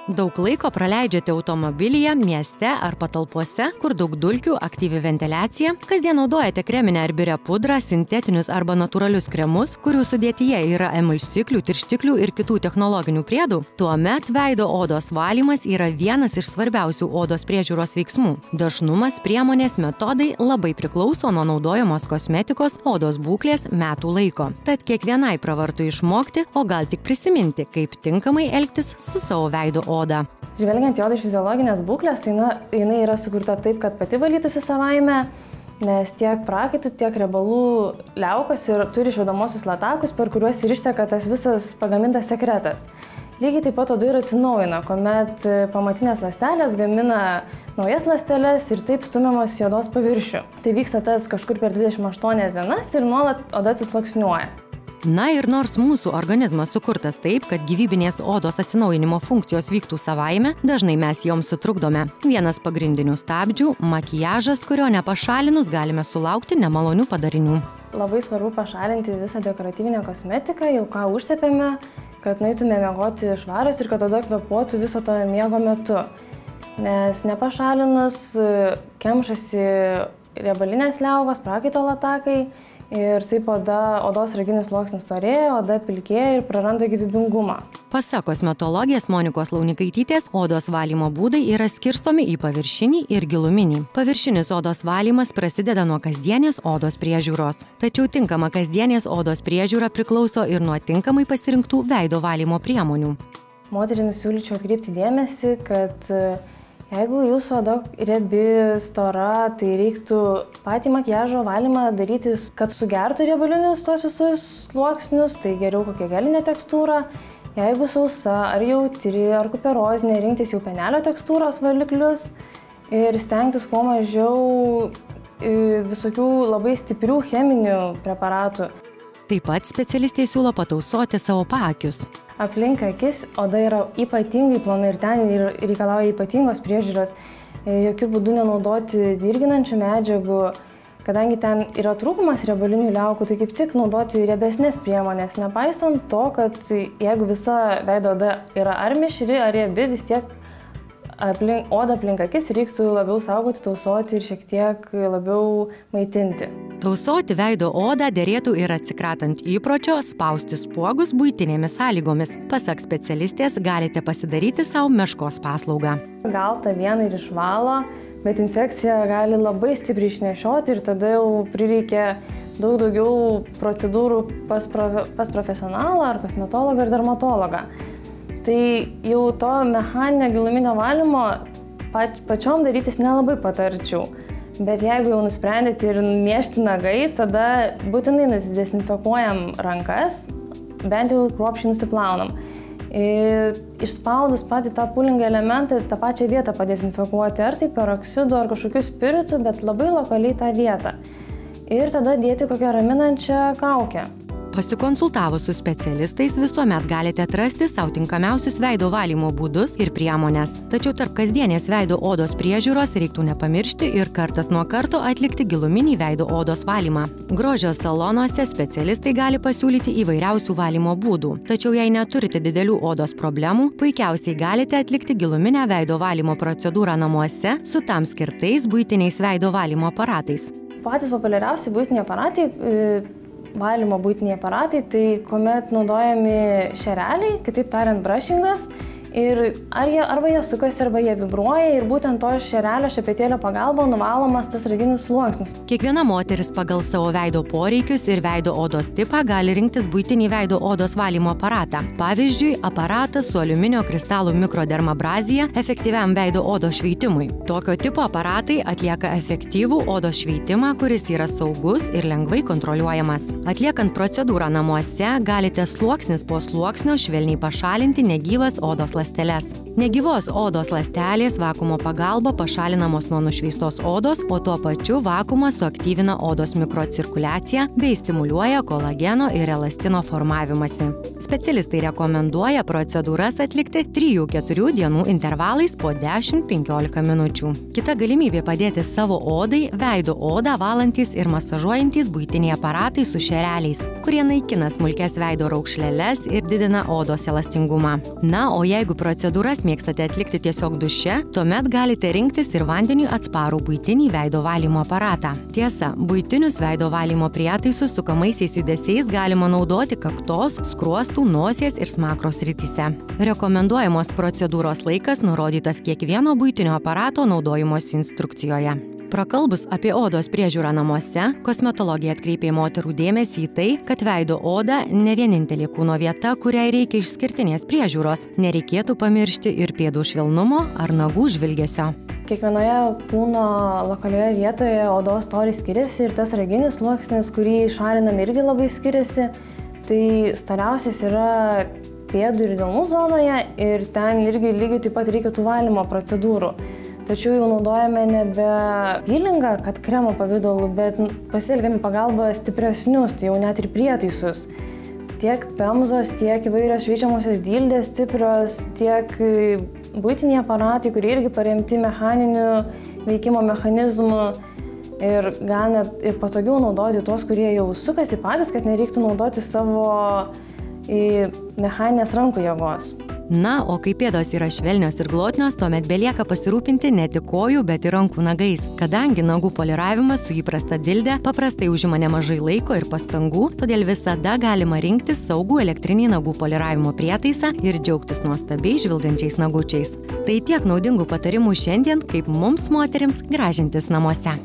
Daug laiko praleidžiate automobilyje, mieste ar patalpose, kur daug dulkių, aktyvi ventiliacija, kasdien naudojate kreminę ar biurę pudrą, sintetinius arba natūralius kremus, kurių sudėtyje yra emulsiklių, tirštiklių ir kitų technologinių priedų, tuomet veido odos valymas yra vienas iš svarbiausių odos priežiūros veiksmų. Dažnumas, priemonės, metodai labai priklauso nuo naudojamos kosmetikos, odos būklės, metų laiko. Tad kiekvienai pravartu išmokti, o gal tik prisiminti, kaip tinkamai elgtis su savo veido oda. Žvelgiant į odą iš fiziologinės būklės, tai jinai yra sukurta taip, kad pati valytųsi savaime, nes tiek prakaitų, tiek riebalų liaukos ir turi išvedamosius latakus, per kuriuos ir išteka tas visas pagamintas sekretas. Lygiai taip pat oda ir atsinaujina, kuomet pamatinės ląstelės gamina naujas ląsteles ir taip stumiamos į odos paviršių. Tai vyksta tas kažkur per 28 dienas ir nuolat oda atsisluoksniuoja. Na ir nors mūsų organizmas sukurtas taip, kad gyvybinės odos atsinaujinimo funkcijos vyktų savaime, dažnai mes joms sutrukdome. Vienas pagrindinių stabdžių – makiažas, kurio nepašalinus galime sulaukti nemalonių padarinių. Labai svarbu pašalinti visą dekoratyvinę kosmetiką, jau ką užtepėme, kad nueitume miegoti švarios ir kad oda kvėpuotų viso to miego metu. Nes nepašalinus kemšasi riebalinės liaukos, prakaito latakai, ir taip odos raginis sluoksnis storėja, oda pilkėja ir praranda gyvybingumą. Pasak kosmetologės Monikos Launikaitytės, odos valymo būdai yra skirstomi į paviršinį ir giluminį. Paviršinis odos valymas prasideda nuo kasdienės odos priežiūros. Tačiau tinkama kasdienės odos priežiūra priklauso ir nuo tinkamai pasirinktų veido valymo priemonių. Moterims siūlyčiau atkreipti dėmesį, kad jeigu jūsų oda riebi, stora, tai reiktų patį makiažo valymą daryti, kad sugertų riebalinius tuos visus sluoksnius, tai geriau kokią gelinę tekstūrą. Jeigu sausa, ar jautri, ar kuperozinė, rinktis jau penelio tekstūros valiklius ir stengtis kuo mažiau visokių labai stiprių cheminių preparatų. Taip pat specialistė siūlo patausoti savo paakius. Aplink akis oda yra ypatingai plona ir ten reikalauja ypatingos priežiūros. Jokių būdų nenaudoti dirginančių medžiagų, kadangi ten yra trūkumas riebalinių liaukų, tai kaip tik naudoti riebesnės priemonės. Nepaisant to, kad jeigu visa veido oda yra ar mišri, ar riebi, vis tiek odą aplink akis reiktų labiau saugoti, tausoti ir šiek tiek labiau maitinti. Tausoti veido odą derėtų ir atsikratant įpročio spausti spuogus buitinėmis sąlygomis. Pasak specialistės, galite pasidaryti savo meškos paslaugą. Gal tą vieną ir išvalo, bet infekcija gali labai stipriai išnešioti ir tada jau prireikia daugiau procedūrų pas profesionalą ar kosmetologą ar dermatologą. Tai jau to mechaninio giluminio valymo pačiom darytis nelabai patarčiau. Bet jeigu jau nusprendėte ir niežti nagai, tada būtinai nusidezinfekuojam rankas, bent jau kruopščiai nusiplaunam. Išspaudus patį tą pūlingą elementą, tą pačią vietą padezinfekuoti, ar tai peroksidu, ar kažkokiu spiritu, bet labai lokaliai tą vietą. Ir tada dėti kokią raminančią kaukę. Pasikonsultavus su specialistais visuomet galite atrasti savo tinkamiausius veido valymo būdus ir priemonės. Tačiau tarp kasdienės veido odos priežiūros reiktų nepamiršti ir kartas nuo karto atlikti giluminį veido odos valymą. Grožio salonuose specialistai gali pasiūlyti įvairiausių valymo būdų. Tačiau jei neturite didelių odos problemų, puikiausiai galite atlikti giluminę veido valymo procedūrą namuose su tam skirtais buitiniais veido valymo aparatais. Patys populiariausi buitiniai aparatai valymo buitiniai aparatai, tai kuomet naudojami šereliai, kitaip tariant brushingas, ir arba jie sukasi, arba jie vibruoja ir būtent to šerelio šepetėlio pagalba nuvalomas tas raginis sluoksnis. Kiekviena moteris pagal savo veido poreikius ir veido odos tipą gali rinktis buitinį veido odos valymo aparatą. Pavyzdžiui, aparatas su aliuminio kristalų mikrodermabrazija efektyviam veido odos šveitimui. Tokio tipo aparatai atlieka efektyvų odos šveitimą, kuris yra saugus ir lengvai kontroliuojamas. Atliekant procedūrą namuose, galite sluoksnis po sluoksnio švelniai pašalinti negyvas odos ląsteles. Negyvos odos ląstelės vakuumo pagalba pašalinamos nuo nušveistos odos, o tuo pačiu vakuumas suaktyvina odos mikrocirkuliaciją bei stimuliuoja kolageno ir elastino formavimąsi. Specialistai rekomenduoja procedūras atlikti 3–4 dienų intervalais po 10–15 minučių. Kita galimybė padėti savo odai – veido odą valantys ir masažuojantys buitiniai aparatai su šereliais, kurie naikina smulkias veido raukšleles ir didina odos elastingumą. Na, o jeigu Jeigu procedūras mėgstate atlikti tiesiog duše, tuomet galite rinktis ir vandeniui atsparų buitinį veido valymo aparatą. Tiesa, buitinius veido valymo prietaisus sukamaisiais judesiais galima naudoti kaktos, skruostų, nosies ir smakro srityse. Rekomenduojamos procedūros laikas nurodytas kiekvieno buitinio aparato naudojimosi instrukcijoje. Prakalbus apie odos priežiūrą namuose, kosmetologija atkreipė moterų dėmesį į tai, kad veido oda ne vienintelė kūno vieta, kuriai reikia išskirtinės priežiūros. Nereikėtų pamiršti ir pėdų švelnumo ar nagų žvilgesio. Kiekvienoje kūno lokalioje vietoje odos storis skiriasi ir tas raginis sluoksnis, kurį šaliname, irgi labai skiriasi. Tai storiausias yra pėdų ir delnų zonoje ir ten irgi lygiai taip pat reikia tų valymo procedūrų. Tačiau jau naudojame nebe pylingą, kad kremo pavidalu, bet pasitelkiame pagalbą stipresnius, tai jau net ir prietaisus. Tiek pemzos, tiek įvairios šveičiamosios dildės stiprios, tiek buitiniai aparatai, kurie irgi paremti mechaniniu veikimo mechanizmu. Ir gal net ir patogiau naudoti tuos, kurie jau sukasi patys, kad nereiktų naudoti savo mechaninės rankų jėgos. Na, o kai pėdos yra švelnios ir glotnios, tuomet belieka pasirūpinti ne tik kojų, bet ir rankų nagais. Kadangi nagų poliravimas su įprasta dilde paprastai užima nemažai laiko ir pastangų, todėl visada galima rinktis saugų elektrinį nagų poliravimo prietaisą ir džiaugtis nuostabiai žvilgančiais nagučiais. Tai tiek naudingų patarimų šiandien, kaip mums moterims gražintis namuose.